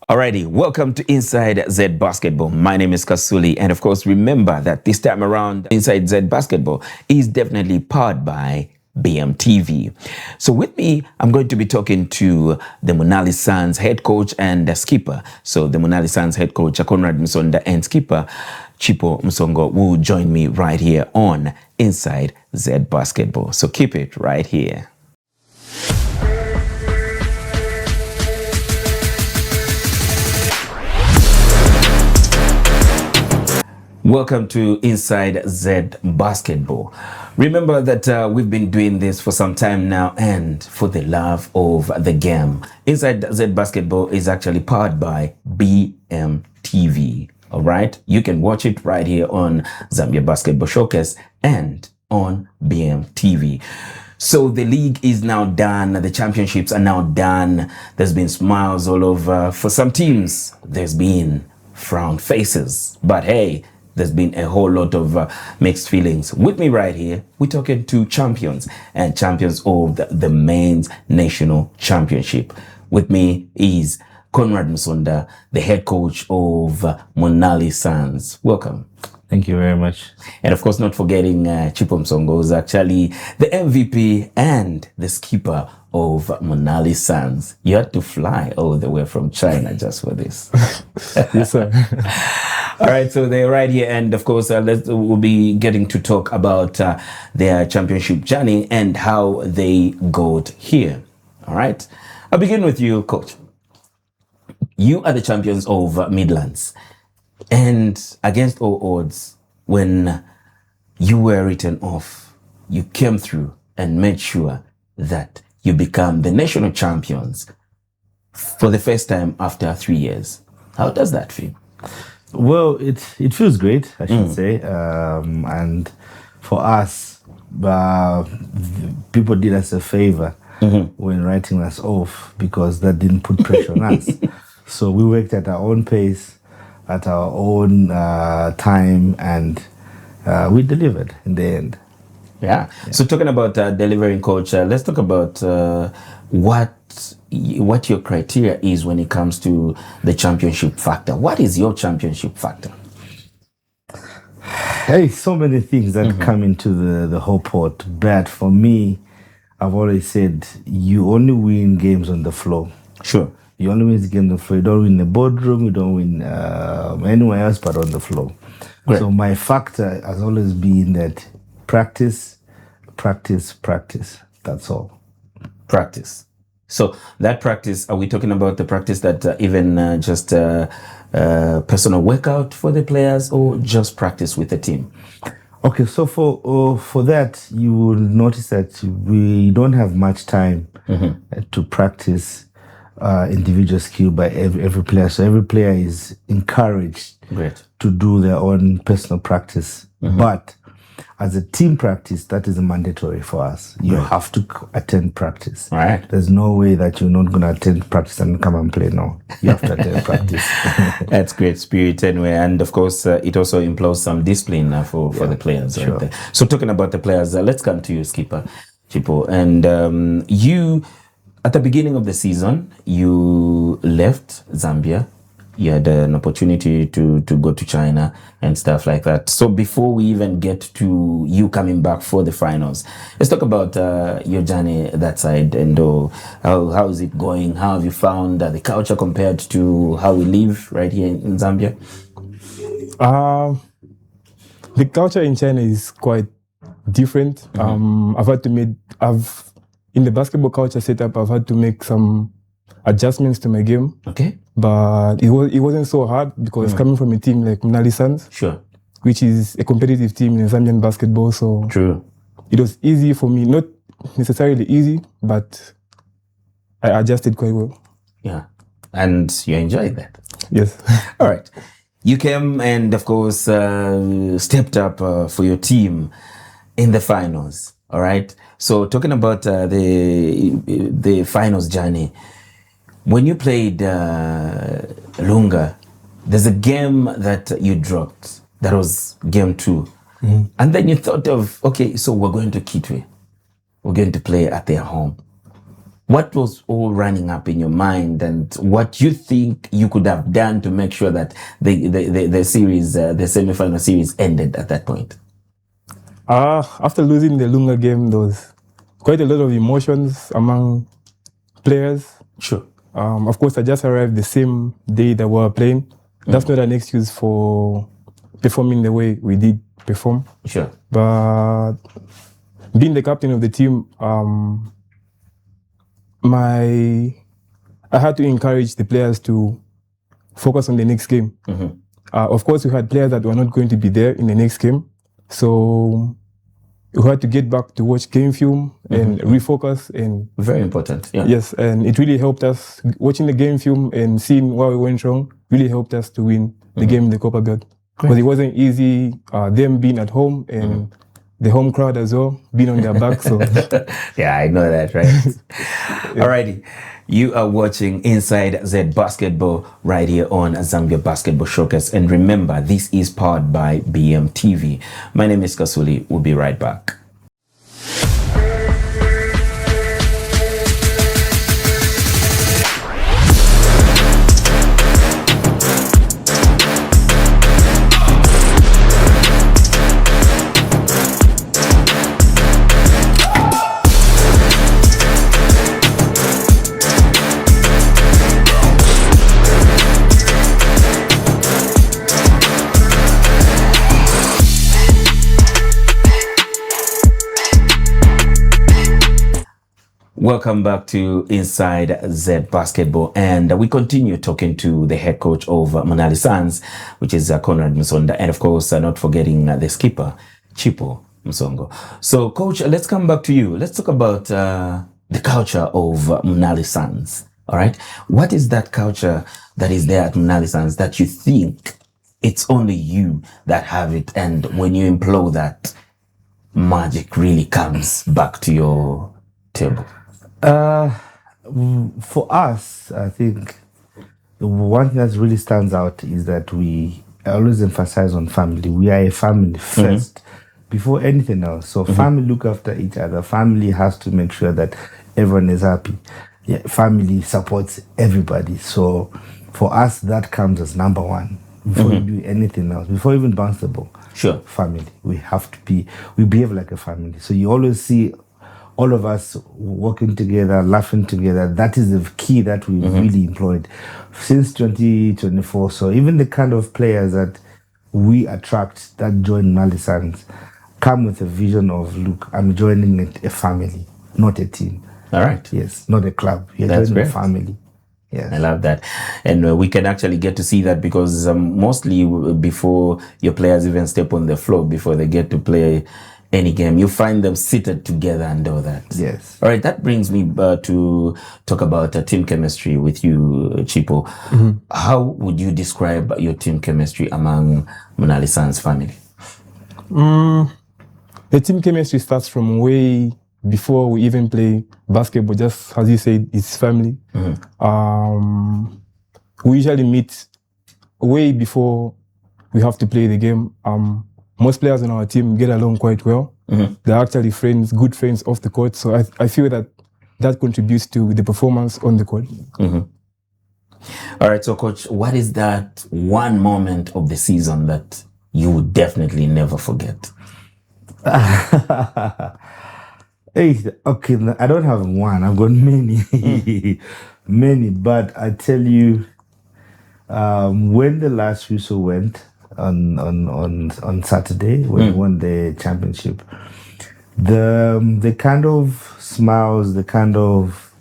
Alrighty, welcome to Inside Z Basketball. My name is Kasuli, and of course, remember that this time around, Inside Z Basketball is definitely powered by BMTV. So with me, I'm going to be talking to the Monali Suns head coach and the skipper. So the Monali Suns head coach, Conrad Msonda, and skipper, Chipo Msongo, will join me right here on Inside Z Basketball. So keep it right here. Welcome to Inside Z Basketball. Remember that we've been doing this for some time now, and for the love of the game. Inside Z Basketball is actually powered by BMTV. All right, you can watch it right here on Zambia Basketball Showcase and on BMTV. So the league is now done. The championships are now done. There's been smiles all over. For some teams, there's been frown faces. But hey, there's been a whole lot of mixed feelings. With me right here, we're talking to champions and champions of the men's national championship. With me is Conrad Msonda, the head coach of Monali Suns. Welcome. Thank you very much. And of course, not forgetting Chipo Msongo, who's actually the MVP and the skipper of Monali Suns. You had to fly all the way from China just for this. Yes, sir. All right, so they're right here, and of course, we'll be getting to talk about their championship journey and how they got here. All right, I'll begin with you, coach. You are the champions of Midlands, and against all odds, when you were written off, you came through and made sure that you become the national champions for the first time after 3 years. How does that feel? Well, it feels great, I should say. And for us, people did us a favor when writing us off, because that didn't put pressure on us. So we worked at our own pace, at our own time, and we delivered in the end. Yeah. So talking about delivering, coach, let's talk about what your criteria is when it comes to the championship factor. What is your championship factor? Hey, so many things that come into the whole pot. But for me, I've always said you only win games on the floor. Sure. You only win the game on the floor. You don't win the boardroom. You don't win anywhere else but on the floor. Great. So my factor has always been that practice, practice, practice. That's all. Practice. So that practice, are we talking about the practice that even just personal workout for the players, or just practice with the team? Okay, so for that, you will notice that we don't have much time to practice individual skill by every player. So every player is encouraged to do their own personal practice. But as a team practice, that is mandatory for us. You have to attend practice. Right. There's no way that you're not going to attend practice and come and play. No, you have to attend practice. That's great spirit anyway. And of course, it also employs some discipline for the players. Sure. Right there. So talking about the players, let's come to you, skipper Chipo. And you, at the beginning of the season, you left Zambia. You had an opportunity to go to China and stuff like that. So before we even get to you coming back for the finals, let's talk about your journey that side, and how is it going? How have you found the culture compared to how we live right here in Zambia? The culture in China is quite different. In the basketball culture setup, I've had to make some adjustments to my game. Okay. But it wasn't so hard, because coming from a team like Monali Suns, sure, which is a competitive team in Zambian basketball, so true, it was easy for me. Not necessarily easy, but I adjusted quite well. Yeah, and you enjoyed that. Yes. All right, you came and of course stepped up for your team in the finals. All right. So talking about the finals journey. When you played Lunga, there's a game that you dropped. That was game 2. And then you thought of, okay, so we're going to Kitwe. We're going to play at their home. what was all running up in your mind, and what you think you could have done to make sure that the series, the semi-final series, ended at that point? After losing the Lunga game, there was quite a lot of emotions among players. Sure. Of course, I just arrived the same day that we were playing. That's not an excuse for performing the way we did perform. Sure. But being the captain of the team, I had to encourage the players to focus on the next game. Of course, we had players that were not going to be there in the next game. So we had to get back to watch game film and refocus. And very important. Yeah. Yes, and it really helped us. Watching the game film and seeing where we went wrong really helped us to win the game in the Copa Belt. Because it wasn't easy, them being at home and the home crowd as well, being on their back. So yeah, I know that, right? Yeah. Alrighty. You are watching Inside Z Basketball right here on Zambia Basketball Showcase. And remember, this is powered by BMTV. My name is Kasuli. We'll be right back. Welcome back to Inside Z Basketball, and we continue talking to the head coach of Manali Suns, which is Conrad Musonda, and of course not forgetting the skipper, Chipo Msongo. So coach, let's come back to you. Let's talk about the culture of Manali Suns. All right, what is that culture that is there at Manali Suns that you think it's only you that have it, and when you employ that, magic really comes back to your table? For us, I think the one thing that really stands out is that we always emphasize on family. We are a family first before anything else. So family look after each other. Family has to make sure that everyone is happy. Yeah, family supports everybody. So for us, that comes as number one before we do anything else. Before even bounce the ball. Sure. Family. We behave like a family. So you always see all of us working together, laughing together. That is the key that we've really employed since 2024. So even the kind of players that we attract that join Manali Suns come with a vision of, look, I'm joining a family, not a team. All right. Yes, not a club. You're That's joining great. a family. Yes. I love that. And we can actually get to see that because mostly before your players even step on the floor, before they get to play any game, you find them seated together and all that. Yes. All right, that brings me to talk about team chemistry with you, Chipo. How would you describe your team chemistry among Manali Suns family? The team chemistry starts from way before we even play basketball. Just as you said, it's family. We usually meet way before we have to play the game. Most players on our team get along quite well. They're actually friends, good friends off the court. So I feel that contributes to the performance on the court. All right, so coach, what is that one moment of the season that you would definitely never forget? Hey, okay, I don't have one. I've got many, many. But I tell you, when the last whistle went on Saturday, when we won the championship, the kind of smiles, the kind of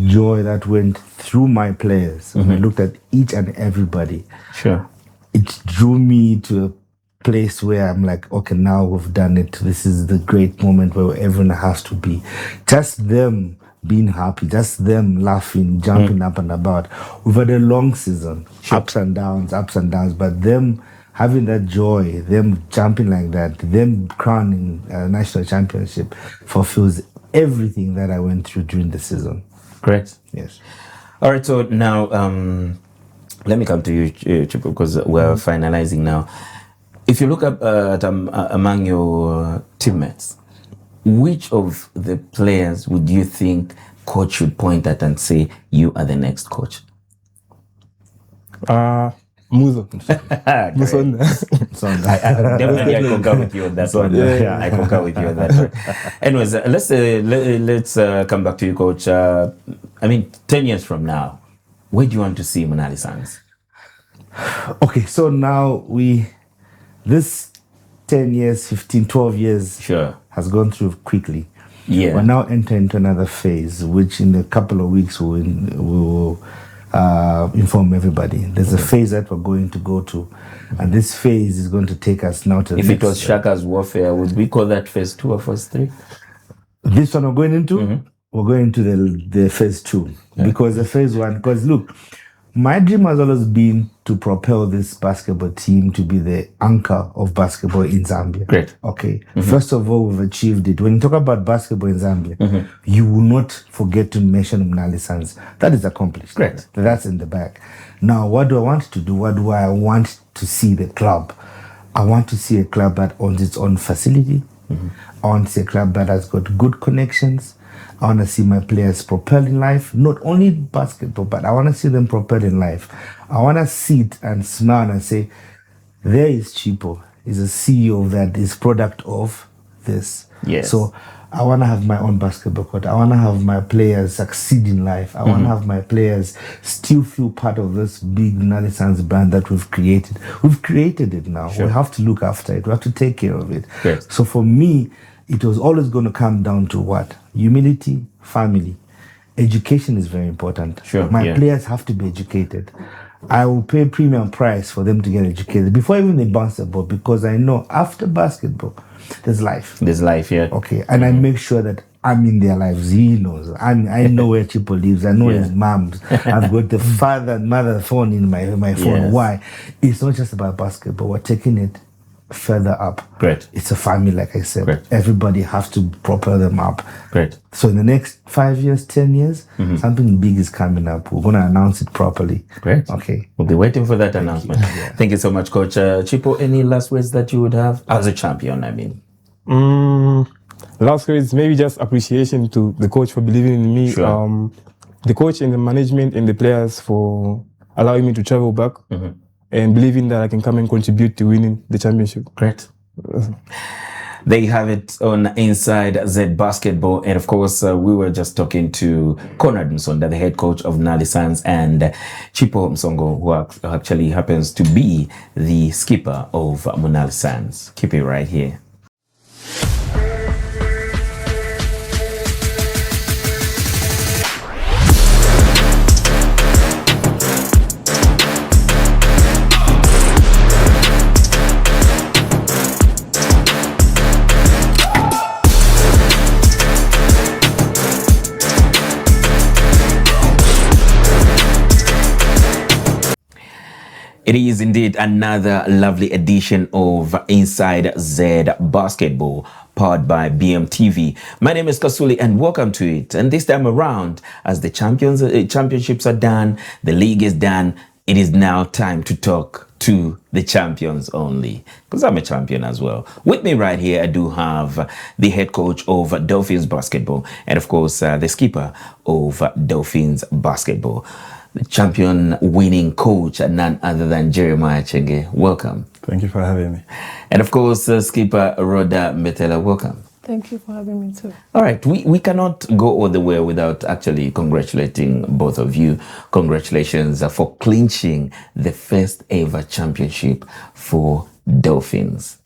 joy that went through my players when I looked at each and everybody, Sure. it drew me to a place where I'm like, okay, now we've done it. This is the great moment where everyone has to be. Just them being happy, just them laughing, jumping up and about. We've had a long season, ups and downs, but them having that joy, them jumping like that, them crowning a national championship fulfills everything that I went through during the season. Great. Yes. All right, so now let me come to you, Chipo, because we're finalizing now. If you look up at among your teammates, which of the players would you think coach should point at and say, you are the next coach? Muzo. Definitely, I concur with you on that one. Yeah. I concur with you on that one. Anyways, let's come back to you, coach. 10 years from now, where do you want to see Munali Suns? Okay, so now this 10 years, 15, 12 years Sure. has gone through quickly. Yeah. We're now entering into another phase, which in a couple of weeks we will inform everybody. There's a phase that we're going to go to, and this phase is going to take us now to the If it next was Shaka's warfare, would we call that phase 2 or phase 3? This one we're going into, we're going into the phase 2. Because the phase 1, because look, my dream has always been to propel this basketball team to be the anchor of basketball in Zambia. Great. Okay. First of all, we've achieved it. When you talk about basketball in Zambia, you will not forget to mention Munali Suns. That is accomplished. Great. That's in the bag. Now, what do I want to do? What do I want to see the club? I want to see a club that owns its own facility. I want to see a club that has got good connections. I want to see my players propelled in life, not only basketball, but I want to see them propelled in life. I want to sit and smile and say, there is Chipo. He's a CEO that is product of this. Yes. So I want to have my own basketball court. I want to have my players succeed in life. I want to have my players still feel part of this big Munali Suns brand that we've created. We've created it now. Sure. We have to look after it. We have to take care of it. Yes. So for me, it was always going to come down to what? Humility, family. Education is very important. Sure, My players have to be educated. I will pay premium price for them to get educated before even they bounce the ball, because I know after basketball, there's life. There's life here. Okay. And I make sure that I'm in their lives. He knows. I know where Chipo lives. I know his moms. I've got the father and mother phone in my phone. Yes. Why? It's not just about basketball. We're taking it further up. Great. It's a family, like I said. Great. Everybody has to propel them up. Great. So in the next 5 years, 10 years, something big is coming up. We're going to announce it properly. Great. Okay. We'll be waiting for that announcement. Thank you so much, Coach. Chipo, any last words that you would have as a champion, I mean? Last words, maybe just appreciation to the coach for believing in me. Sure. The coach and the management and the players for allowing me to travel back and believing that I can come and contribute to winning the championship. Great. There you have it on Inside Z Basketball. And of course, we were just talking to Conrad Msonda, the head coach of Munali Suns, and Chipo Msongo, who actually happens to be the skipper of Munali Suns. Keep it right here. It is indeed another lovely edition of Inside Z Basketball, powered by BMTV. My name is Kasuli and welcome to it. And this time around, as the championships are done, the league is done, it is now time to talk to the champions only, because I'm a champion as well. With me right here, I do have the head coach of Dolphins Basketball and of course the skipper of Dolphins Basketball. The champion winning coach, none other than Jeremiah Chenge. Welcome. Thank you for having me. And of course, skipper Rhoda Metela. Welcome. Thank you for having me too. All right, we cannot go all the way without actually congratulating both of you. Congratulations for clinching the first ever championship for Dolphins.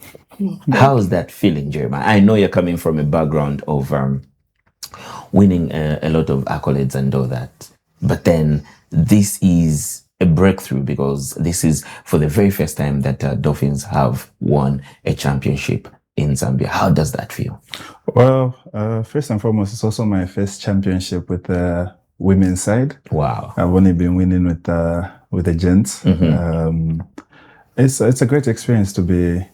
How's that feeling, Jeremiah? I know you're coming from a background of winning a lot of accolades and all that, but then this is a breakthrough because this is for the very first time that Dolphins have won a championship in Zambia. How does that feel? Well, first and foremost, it's also my first championship with the women's side. Wow. I've only been winning with the gents. It's a great experience to be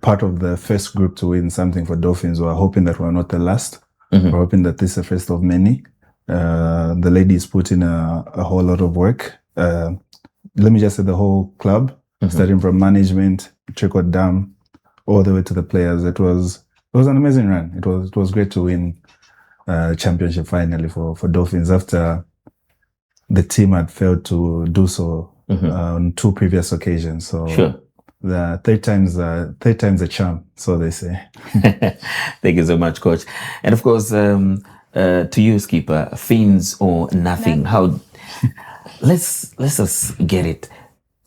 part of the first group to win something for Dolphins. We're hoping that we're not the last. We're hoping that this is the first of many. The ladies put in a whole lot of work. Let me just say the whole club, starting from management, trickled down all the way to the players. It was was an amazing run. It was great to win championship finally for Dolphins after the team had failed to do so on 2 previous occasions. So Sure. the third time's a charm, so they say. Thank you so much, Coach. And of course, to you, skipper, fins or nothing. How? Let's us get it.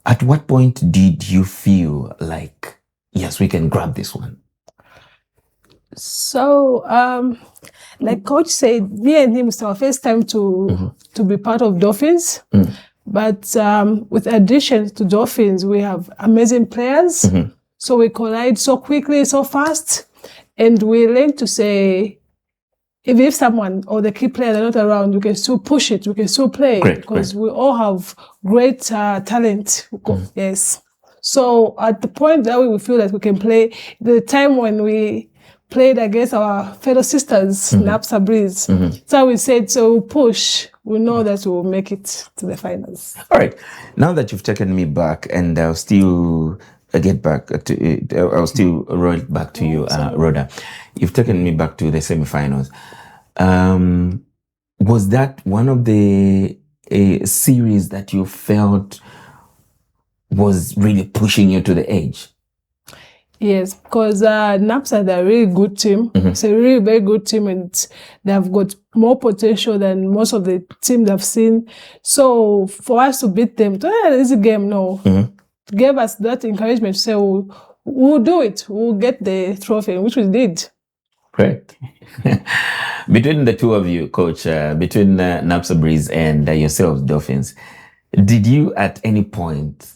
At what point did you feel like, yes, we can grab this one? So, like Coach said, me and him, it's our first time to be part of Dolphins. But with addition to Dolphins, we have amazing players. So we collide so quickly, so fast. And we learn to say, if someone or the key players are not around, we can still push it, we can still play. Because we all have great talent. Yes. So at the point that we feel that we can play, the time when we played against our fellow sisters, NAPSA Breeze. So we said, so we push, we know that we'll make it to the finals. All right. Now that you've taken me back, and I'll still get back to it, I'll still roll it back to you, Rhoda. You've taken me back to the semifinals. Was that one of the series that you felt was really pushing you to the edge? Yes, because NAPSA, they're a really good team. It's a really very good team, and they've got more potential than most of the teams I've seen. So for us to beat them, it's a game, no. Gave us that encouragement to say, we'll do it. We'll get the trophy, which we did. Great. Between the two of you, Coach, between NAPSA Breeze and yourselves, Dolphins, did you at any point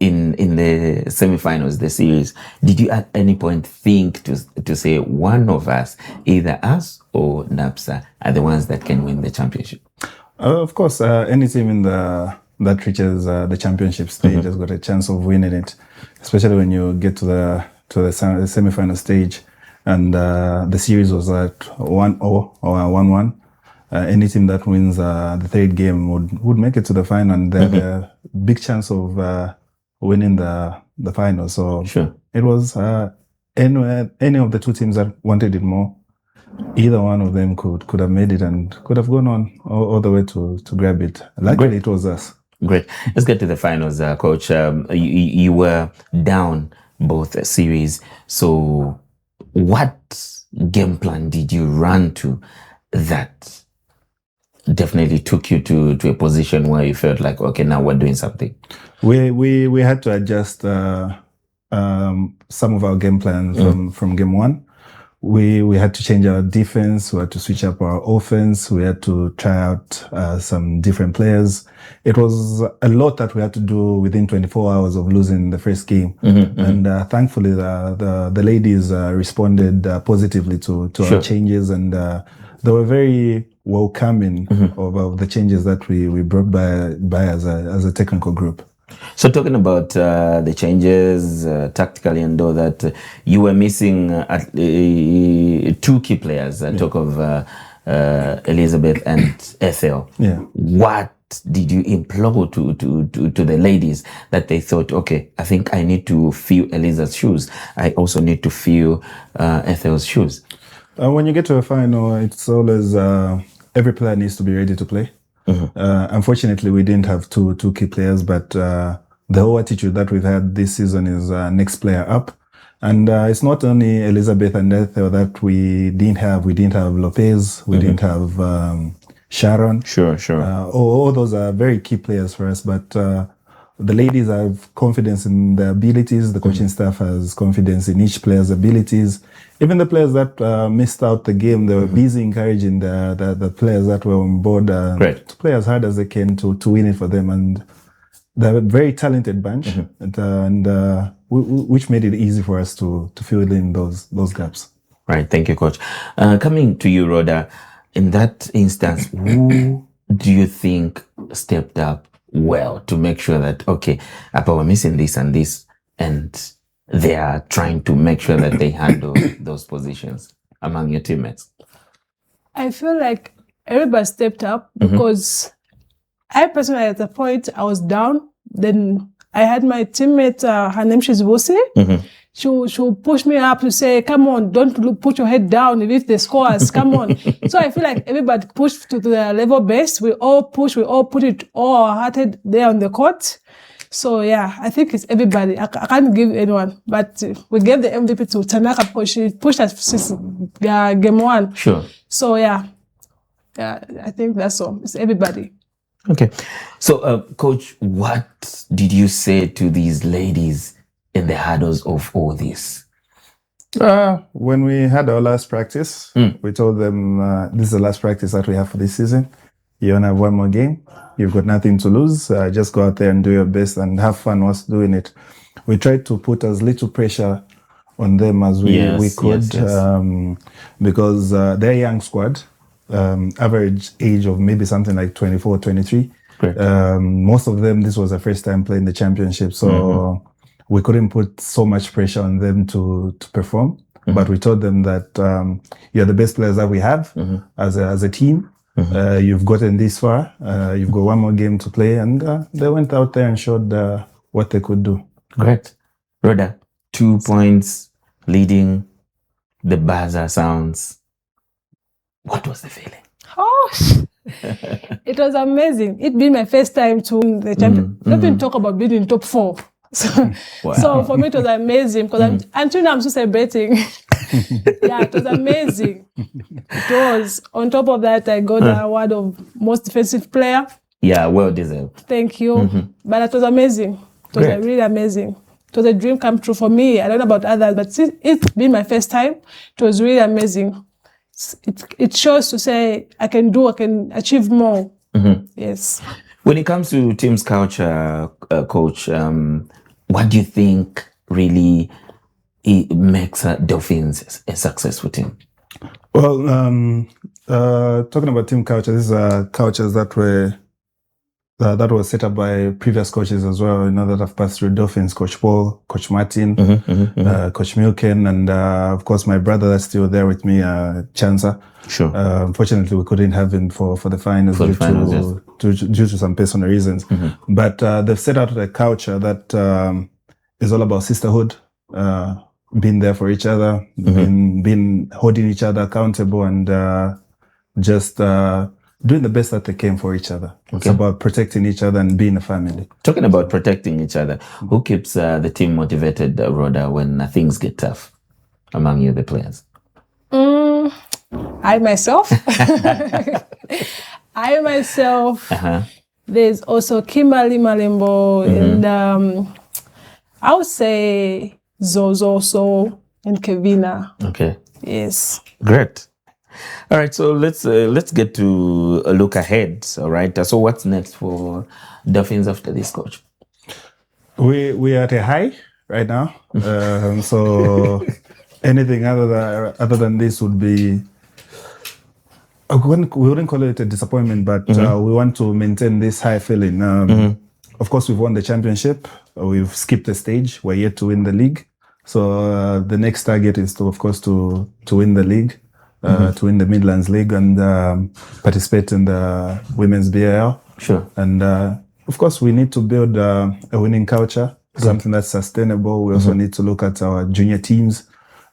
in the semifinals, the series, did you at any point think to say one of us, either us or NAPSA, are the ones that can win the championship? Of course, any team in that reaches the championship stage has got a chance of winning it, especially when you get to the semifinal stage, and the series was at 1-0 or 1-1. Any team that wins the third game would make it to the final, and they had a big chance of winning the final. So it was any of the two teams that wanted it more. Either one of them could have made it and could have gone on all the way to grab it. Luckily, it was us. Great. Let's get to the finals, Coach. You were down both series. So what game plan did you run to that definitely took you to a position where you felt like, okay, now we're doing something? We had to adjust some of our game plans from game one. We had to change our defense. We had to switch up our offense. We had to try out some different players. It was a lot that we had to do within 24 hours of losing the first game. And thankfully, the ladies responded positively to our changes, and they were very welcoming of the changes that we brought by as a technical group. So talking about the changes tactically and all that, you were missing two key players. Talk of Elizabeth and Ethel. Yeah. What did you implore to the ladies that they thought, okay, I think I need to fill Eliza's shoes. I also need to fill Ethel's shoes. When you get to a final, it's always every player needs to be ready to play. Unfortunately, we didn't have two key players, but the whole attitude that we've had this season is next player up. And it's not only Elizabeth and Ethel that we didn't have. We didn't have Lopez. We didn't have Sharon. Sure. All those are very key players for us. But the ladies have confidence in their abilities. The coaching staff has confidence in each player's abilities. Even the players that missed out the game, they were busy encouraging the players that were on board to play as hard as they can to win it for them. And they're a very talented bunch, and which made it easy for us to fill in those gaps. Right. Thank you, Coach. Coming to you, Rhoda, in that instance, who do you think stepped up well to make sure that, okay, Apa, we're missing this and this, and they are trying to make sure that they handle those positions among your teammates? I feel like everybody stepped up because I personally, at the point, I was down. Then I had my teammate, her name is Bosi. she'll push me up to say, come on, don't put your head down if the scores, come on. So I feel like everybody pushed to the level best. We all push, we all put it all hearted there on the court. So yeah, I think it's everybody. I can't give anyone, but we gave the MVP to Tanaka because she pushed us since game one. Sure. So yeah, I think that's all. It's everybody. Okay. So, Coach, what did you say to these ladies in the hurdles of all this? When we had our last practice, we told them this is the last practice that we have for this season. You only have one more game. You've got nothing to lose. Just go out there and do your best and have fun whilst doing it. We tried to put as little pressure on them as we could because they're a young squad. Average age of maybe something like 24, 23. Most of them, this was their first time playing the championship. So we couldn't put so much pressure on them to perform. But we told them that you're the best players that we have as a team. You've gotten this far. You've got one more game to play. And they went out there and showed what they could do. Great. Rhoda, 2 points, leading, the buzzer sounds. What was the feeling? Oh, it was amazing. It being my first time to win the champion. Not even talk about being in top 4. So, so for me, it was amazing because until now I'm still celebrating. Yeah, it was amazing. It was. On top of that, I got the award of most defensive player. Yeah, well deserved. Thank you. But it was amazing. It was really amazing. It was a dream come true for me. I don't know about others, but since it's been my first time, it was really amazing. It shows to say I can achieve more. Yes. When it comes to team's culture, Coach, what do you think really makes Dolphins a successful team? Well, talking about team culture, these are cultures that was set up by previous coaches as well, that have passed through Dolphins, Coach Paul, Coach Martin, Coach Milken, and of course my brother that's still there with me, Chanza. Sure. Unfortunately, we couldn't have him for the finals due to some personal reasons. But they've set out a culture that is all about sisterhood, being there for each other, being holding each other accountable, and just doing the best that they can for each other. Okay. It's about protecting each other and being a family. Talking about protecting each other, who keeps the team motivated, Rhoda, when things get tough among you, the players? I myself. There's also Kimberly Malembo, and I would say Zozo and Kevina. Okay. Yes. Great. All right, so let's get to a look ahead. All right. So what's next for Dolphins after this, Coach? We are at a high right now. So anything other than this would be. We wouldn't call it a disappointment, but we want to maintain this high feeling. Of course, we've won the championship. We've skipped a stage. We're yet to win the league. So the next target is to win the league. To win the Midlands League and participate in the Women's BAL. Sure. And of course, we need to build a winning culture, something that's sustainable. We also need to look at our junior teams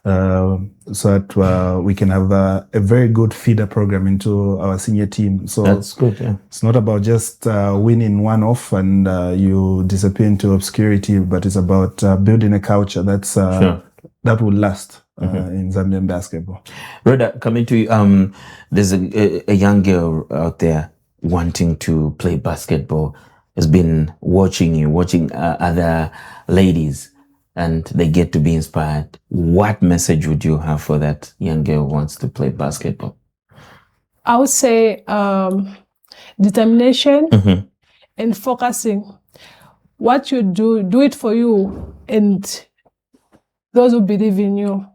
so that we can have a very good feeder program into our senior team. So that's good. Yeah. It's not about just winning one off and you disappear into obscurity, but it's about building a culture that's that will last. In Zambian basketball. Rhoda, coming to you, there's a young girl out there wanting to play basketball, has been watching other ladies, and they get to be inspired. What message would you have for that young girl who wants to play basketball? I would say determination and focusing. What you do it for you and those who believe in you.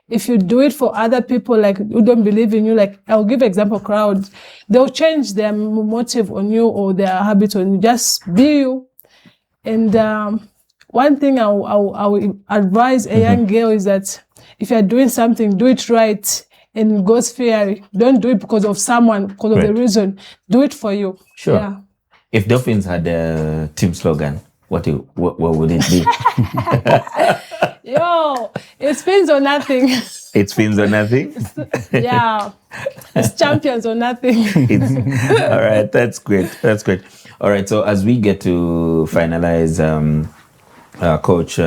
If you do it for other people, like who don't believe in you, like I'll give example crowd, they'll change their motive on you or their habit on you. Just be you. And one thing I will advise a young girl is that if you're doing something, do it right and God's fear. Don't do it because of someone, because of the reason. Do it for you. Sure. Yeah. If Dolphins had a team slogan, what would it be? Yo, it's spins or nothing. It's fins or nothing. Yeah, it's champions or nothing. All right, that's great. That's great. All right, so as we get to finalize, Coach,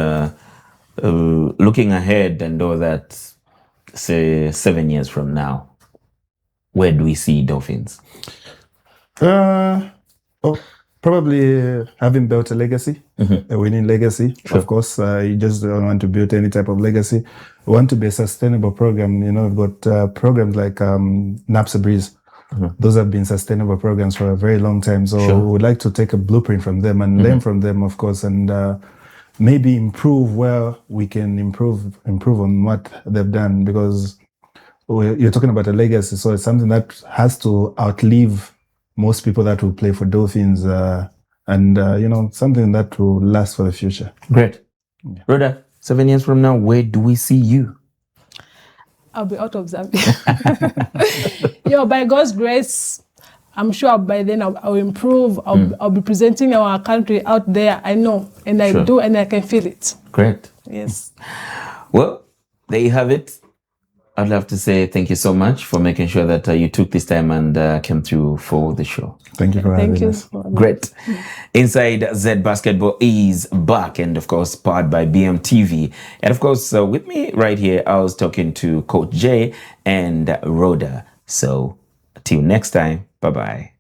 looking ahead and all that, say 7 years from now, where do we see Dolphins? Probably having built a legacy, a winning legacy. Sure. Of course, you just don't want to build any type of legacy. We want to be a sustainable program. You know, we've got programs like NAPSA Breeze. Those have been sustainable programs for a very long time. So Sure. we would like to take a blueprint from them and learn from them, of course, and maybe improve where we can improve on what they've done, because you're talking about a legacy. So it's something that has to outlive most people that will play for Dolphins, and something that will last for the future. Great. Rhoda, 7 years from now, where do we see you? I'll be out of Zambia. Yo, by God's grace, I'm sure by then I'll improve. I'll be presenting our country out there. I know, and I Sure. do, and I can feel it. Great. Yes. Well, there you have it. I'd love to say thank you so much for making sure that you took this time and came through for the show. Thank you for having Thank you. us. Great. Inside Z Basketball is back, and of course, powered by BMTV. And of course, with me right here, I was talking to Coach Jay and Rhoda. So, till next time, bye bye.